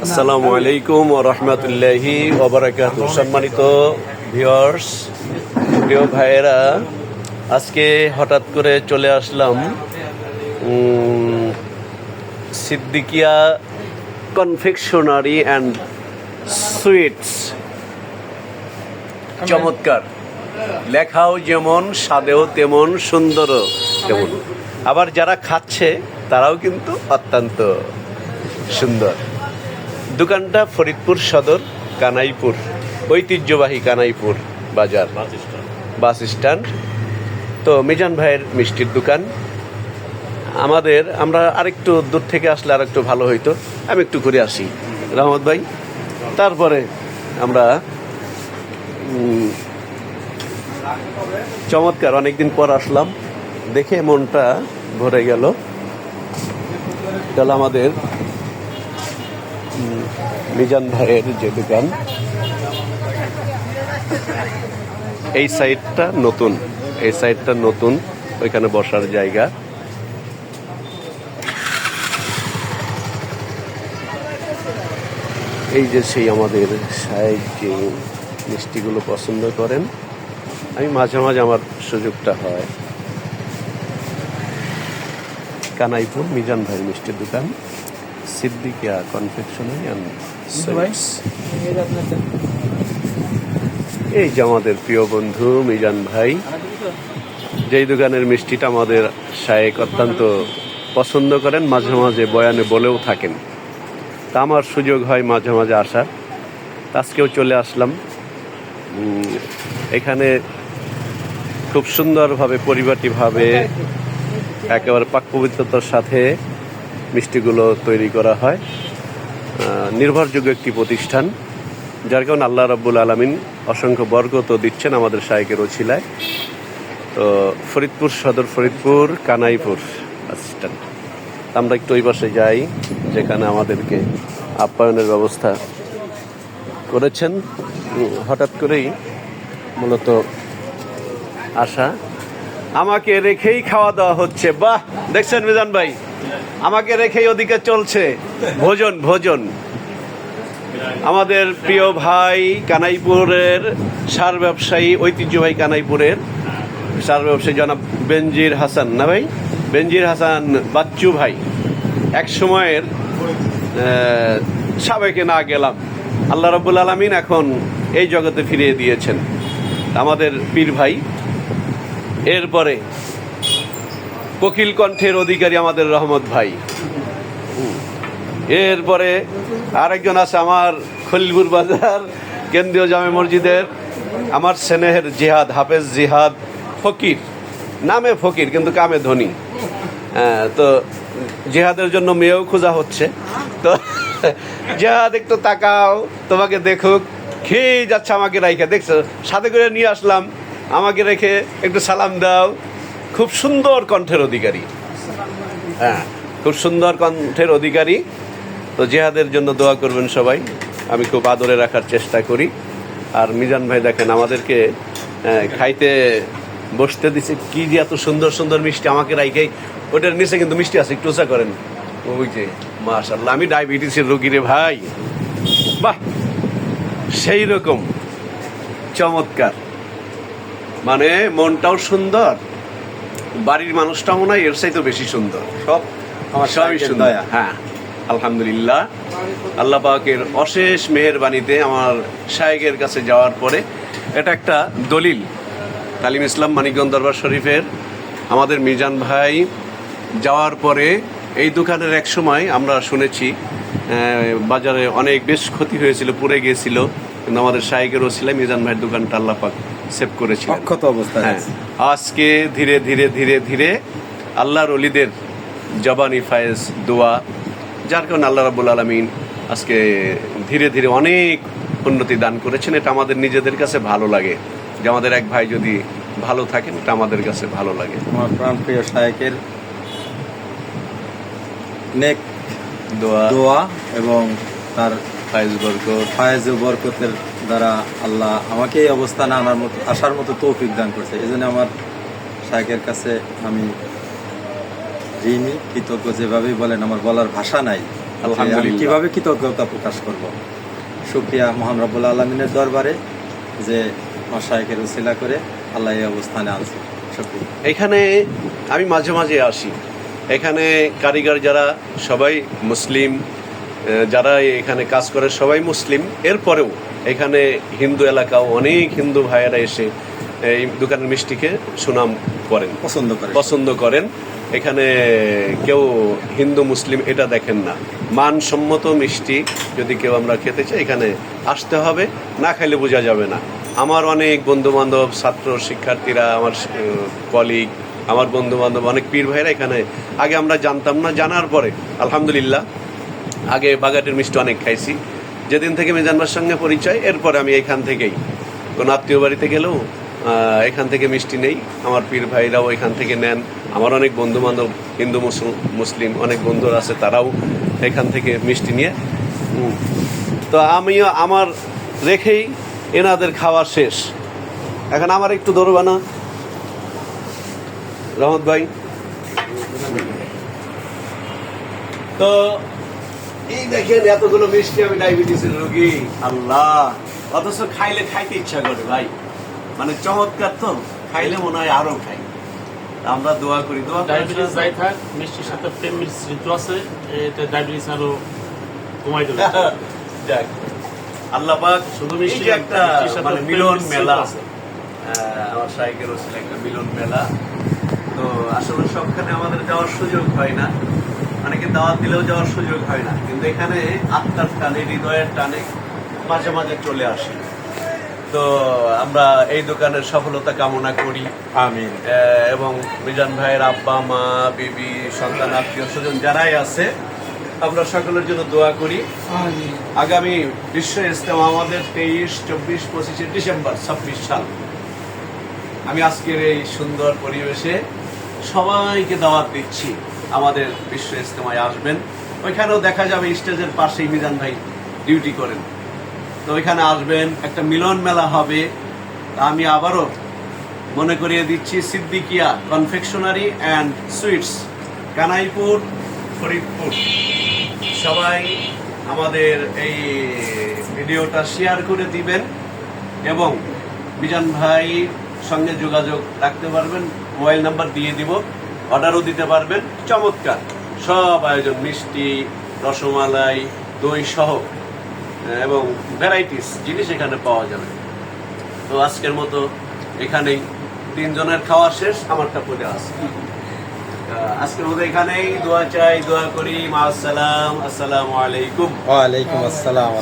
আসসালামু আলাইকুম ওয়া রাহমাতুল্লাহি ওয়া বারাকাতুহু। সম্মানিত ভিউয়ার্স, প্রিয় ভাইয়েরা, আজকে হঠাৎ করে চলে আসলাম সিদ্দিকিয়া কনফেকশনারি অ্যান্ড সুইটস। চমৎকার, লেখাও যেমন, স্বাদেও তেমন, সুন্দরও তেমন, আবার যারা খাচ্ছে তারাও কিন্তু অত্যন্ত সুন্দর। দোকানটা ফরিদপুর সদর, কানাইপুর, ঐতিহ্যবাহী কানাইপুর বাজার, বাস স্ট্যান্ড। তো মিজান ভাইয়ের মিষ্টির দোকান। আমরা আরেকটু দূর থেকে আসলে আর একটু ভালো হইতো। আমি একটু ঘুরে আসি রহমত ভাই, তারপরে আমরা চমৎকার, অনেকদিন পর আসলাম, দেখে মনটা ভরে গেল। তাহলে আমাদের মিজান ভাইয়ের যে দোকান, এই সাইডটা নতুন, ওইখানে বসার জায়গা। এই যে সেই আমাদের সাহেব যে মিষ্টিগুলো পছন্দ করেন, আমি মাঝে মাঝে আমার সুযোগটা হয়। কানাইপুর মিজান ভাইয়ের মিষ্টির দোকান, সিদ্দিকিয়া কনফেকশনারি অ্যান্ড সুইটস। এই যে আমাদের প্রিয় বন্ধু মিজান ভাই, যেই দোকানের মিষ্টিটা আমাদের শায়েক অত্যন্ত পছন্দ করেন, মাঝে মাঝে বয়ানে বলেও থাকেন। তা আমার সুযোগ হয় মাঝে মাঝে আসার, আজকেও চলে আসলাম। এখানে খুব সুন্দরভাবে, পরিপাটিভাবে, একেবারে পাকপবিত্রতার সাথে মিষ্টিগুলো তৈরি করা হয়। নির্ভরযোগ্য একটি প্রতিষ্ঠান, যার কারণে আল্লাহ রাব্বুল আলামিন অসংখ্য বরকত দিচ্ছেন আমাদের শায়েকের ওছিলায়। তো ফরিদপুর সদর, ফরিদপুর কানাইপুর বাস স্ট্যান্ড। আমরা একটু ওই পাশে যাই, যেখানে আমাদেরকে আপ্যায়নের ব্যবস্থা করেছেন। হঠাৎ করেই মূলত আসা, আমাকে রেখেই খাওয়া দাওয়া হচ্ছে। বাহ, দেখছেন মিজান ভাই, আমাকে রেখেই ওদিকে চলছে ভোজন। আমাদের প্রিয় ভাই কানাইপুরের সার ব্যবসায়ী, ঐতিহ্যবাহী কানাইপুরের সার ব্যবসায়ী জনাব বেনজির হাসান, না ভাই, বেনজির হাসান বাচ্চু ভাই, এক সময়ের সাবেকে না গেলাম, আল্লাহ রাব্বুল আলামিন এখন এই জগতে ফিরিয়ে দিয়েছেন আমাদের পীর ভাই। এরপরে কোকিল কণ্ঠের অধিকারী আমাদের রহমত ভাই। এরপরে আরেকজন আছে আমার খলিলপুর বাজার কেন্দ্রীয় জামে মসজিদের আমার স্নেহের জিহাদ, হাফেজ জিহাদ ফকির, নামে ফকির কিন্তু কামে ধনী। তো জিহাদের জন্য মেয়েও খোঁজা হচ্ছে। তো জিহাদ একটু তাকাও, তোমাকে দেখুক, খেয়ে যাচ্ছে আমাকে রাইখে, দেখছো, সাথে করে নিয়ে আসলাম, আমাকে রেখে একটু সালাম দাও। খুব সুন্দর কণ্ঠের অধিকারী, খুব সুন্দর কণ্ঠের অধিকারী। তো জিহাদের জন্য দোয়া করবেন সবাই, আমি খুব আদরে রাখার চেষ্টা করি। আর মিজান ভাই দেখেন আমাদেরকে খাইতে বসতে দিচ্ছে, কি যে এত সুন্দর সুন্দর মিষ্টি আমাকে রাইখেই। ওটার নিচে কিন্তু মিষ্টি আছে, একটু উঁচা করেন। ওই যে মাশাআল্লাহ, আমি ডায়াবেটিসের রোগী রে ভাই। বাহ, সেই রকম চমৎকার, মানে মনটাও সুন্দর, বাড়ির মানুষটাও না এর চাইতে বেশি সুন্দর, সবই সুন্দর। হ্যাঁ, আলহামদুলিল্লাহ, আল্লাহ পাকের অশেষ মেহেরবানিতে আমার শায়েকের কাছে যাওয়ার পরে এটা একটা দলিল। তালিম ইসলাম মানিকগঞ্জ দরবার শরীফের আমাদের মিজান ভাই যাওয়ার পরে এই দোকানের এক সময় আমরা শুনেছি বাজারে অনেক বেশ ক্ষতি হয়েছিল, পুড়ে গিয়েছিল, কিন্তু আমাদের শায়েকের ওসিলায় মিজান ভাইয়ের দোকানটা আল্লাহ পাক সেভ করেছিল অক্ষত অবস্থায়। হ্যাঁ, আজকে ধীরে ধীরে ধীরে ধীরে আল্লাহর ওলিদের জবানি ফায়েজ দোয়া, যার কারণে আল্লাহ রাব্বুল আলামিন আজকে ধীরে ধীরে অনেক উন্নতি দান করেছেন। এটা আমাদের নিজেদের কাছে ভালো লাগে যে আমাদের এক ভাই যদি ভালো থাকেন, এটা আমাদের কাছে ভালো লাগে। আমার প্রাণপ্রিয় শায়েকের নেক দোয়া এবং তার ফায়েজ বরকতের দ্বারা আল্লাহ আমাকে এই অবস্থানে আসার মতো তৌফিক দান করছে। এই জন্য আমার শায়েকের কাছে আমি ঋণী, কৃতজ্ঞ, যেভাবেই বলেন আমার বলার ভাষা নাই। আলহামদুলিল্লাহ। কিভাবে কৃতজ্ঞতা প্রকাশ করব। শুকরিয়া মহান রব্বুল আলমিনের দরবারে যে মাশায়েখের উসিলা করে আল্লাহ এই অবস্থানে আনছে। শুকরিয়া। এখানে আমি মাঝে মাঝে আসি, এখানে কারিগর যারা সবাই মুসলিম, যারা এখানে কাজ করে সবাই মুসলিম, এরপরেও এখানে হিন্দু এলাকাও অনেক হিন্দু ভাইয়েরা এসে এই দোকানের মিষ্টিকে সুনাম করেন, পছন্দ করেন। এখানে কেউ হিন্দু মুসলিম এটা দেখেন না, মানসম্মত মিষ্টি যদি কেউ আমরা খেতে চাই এখানে আসতে হবে, না খাইলে বোঝা যাবে না। আমার অনেক বন্ধু বান্ধব, ছাত্র শিক্ষার্থীরা, আমার কলিগ, আমার বন্ধু বান্ধব, অনেক পীর ভাইরা এখানে আগে আমরা জানতাম না, জানার পরে আলহামদুলিল্লাহ আগে বাগাটের মিষ্টি অনেক খাইছি। যেদিন থেকে মিজানবার সঙ্গে পরিচয়, এরপরে আমি এখান থেকেই কোনো আত্মীয় বাড়িতে গেলেও এখান থেকে মিষ্টি নেই, আমার পীর ভাইরাও এখান থেকে নেন। আমার অনেক বন্ধু বান্ধব হিন্দু মুসলিম অনেক বন্ধু আছে, তারাও এখান থেকে মিষ্টি নিয়ে। তো আমিও আমার রেখেই এনাদের খাওয়া শেষ। এখন আমার একটু ধরবা না রহমত ভাই? তো এই দেখেন এতগুলো মিষ্টি, আমি ডায়াবেটিসের রোগী, আল্লাহ, অথচ খাইলে খাইতে ইচ্ছা করে ভাই, মানে চমৎকার। তো খাইলে মনে হয় আরো খাই। আমরা দোয়া করি, দোয়া ডায়াবেটিস যাই থাক, মিষ্টির সাথে প্রেম মিশ্রিত আছে, এতে ডায়াবেটিস আরো কমাই দেবে। যাক, আল্লাহ পাক শুধু এই মিষ্টি যে একটা মানে প্রেম মিলন মিশ্রিত মেলা, আছে। আমার শাইখের ওসিলা একটা মিলন মেলা। তো আসলে সবখানে আমাদের যাওয়ার সুযোগ হয় না, অনেকে দাওয়াত দিলেও যাওয়ার সুযোগ হয় না, কিন্তু এখানে আত্মার টানে, হৃদয়ের টানে মাঝে মাঝে চলে আসি। তো আমরা এই দোকানের সফলতা কামনা করি, আমিন। এবং মিজান ভাইয়ের আব্বা মা বিবি সন্তান আত্মীয় স্বজন যারাই আছে আমরা সকলের জন্য দোয়া করি। আগামী বিশ্ব ইজতেমা আমাদের 23, 24, 25 ডিসেম্বর 26 সাল। আমি আজকের এই সুন্দর পরিবেশে সবাইকে দাওয়াত দিচ্ছি, আমাদের বিশ্ব ইজতেমায় আসবেন। ওইখানেও দেখা যাবে স্টেজের পাশেই মিজান ভাই ডিউটি করেন, তো ওইখানে আসবেন, একটা মিলন মেলা হবে। আমি আবারও মনে করিয়ে দিচ্ছি, Siddiqia confectionery and sweets, Kanaipur, Faridpur. সবাই আমাদের এই ভিডিওটা শেয়ার করে দিবেন এবং মিজান ভাই সঙ্গে যোগাযোগ রাখতে পারবেন, মোবাইল নাম্বার দিয়ে দিব, অর্ডারও দিতে পারবেন। চমৎকার সব আয়োজন, মিষ্টি, রসমালাই, দই সহ এবং ভ্যারাইটিস জিনিস এখানে পাওয়া যাবে। তো আজকের মতো এখানেই, 3 জনের খাওয়া শেষ, আমারটা পড়ে আছে। আজকের মতো এখানেই, দোয়া চাই, দোয়া করি। মা আসসালাম, আসসালামু আলাইকুম। ওয়ালাইকুম আসসালাম।